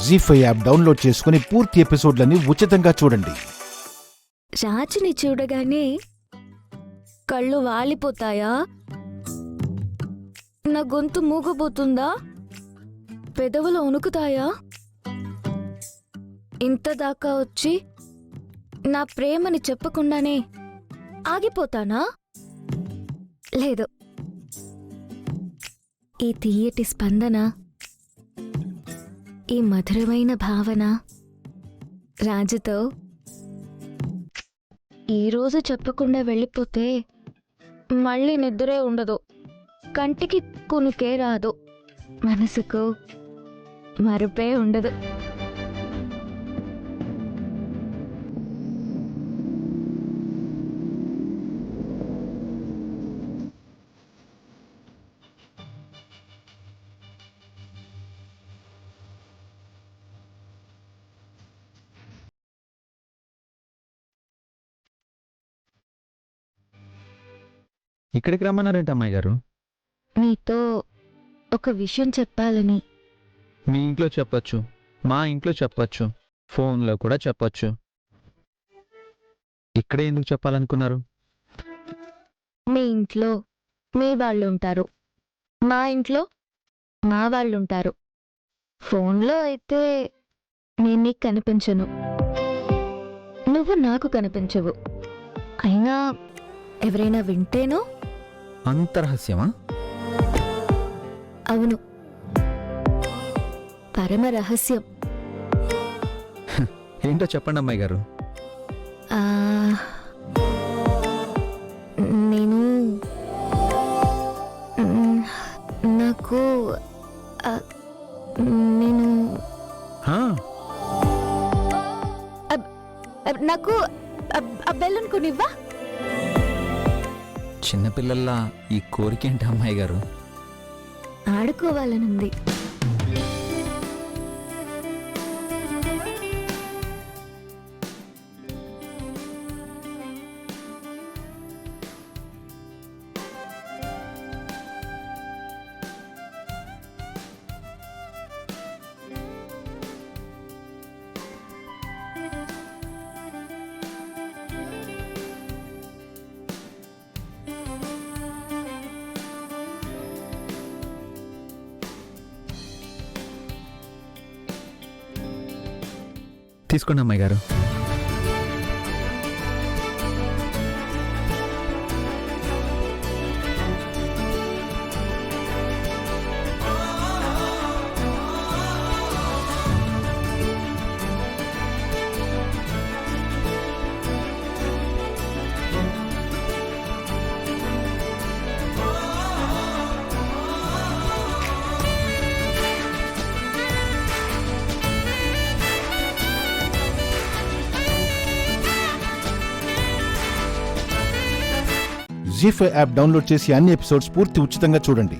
జీ5 app download చేసుకుని పూర్తి ఎపిసోడ్లని ఉచితంగా చూడండి. రాజుని చూడగానే కళ్ళు వాలిపోతాయా? నా గొంతు మూగబోతుందా? పెదవులు వణుకుతాయా? ఇంత దాకా వచ్చి నా ప్రేమని చెప్పకుండానే ఆగిపోతానా? లేదు. ఈ తీయటి స్పందన, ఈ మధురమైన భావన రాజుతో ఈరోజు చెప్పకుండా వెళ్ళిపోతే మళ్ళీ నిద్రే ఉండదు, కంటికి కునుకే రాదు, మనసుకు మరుపే ఉండదు. ఇక్కడికి రమ్మన్నారేంటి అమ్మాయి గారు? నీతో ఒక విషయం చెప్పాలని. మీ ఇంట్లో చెప్పచ్చు, మా ఇంట్లో చెప్పచ్చు, ఫోన్లో కూడా చెప్పచ్చు. ఇక్కడే ఎందుకు చెప్పాలనుకున్నారు? మీ ఇంట్లో మీ వాళ్ళు ఉంటారు, మా ఇంట్లో మా వాళ్ళు ఉంటారు. ఫోన్లో అయితే నేను నీకు కనిపించను, నువ్వు నాకు కనిపించవు. అయినా ఎవరైనా వింటేనో? అంత రహస్యమా? అవును, పరమ రహస్యం. ఏంటో చెప్పండి అమ్మాయి గారు. ఆ, నేను నాకు నేను నాకు ఆ బెలూన్ కొనివ్వా? చిన్నపిల్లల్లా ఈ కోరికేంటి అమ్మాయి గారు? ఆడుకోవాలనుంది. తీసుకోండి అమ్మాయి గారు. జీ5 యాప్ డౌన్లోడ్ చేసి అన్ని ఎపిసోడ్స్ పూర్తి ఉచితంగా చూడండి.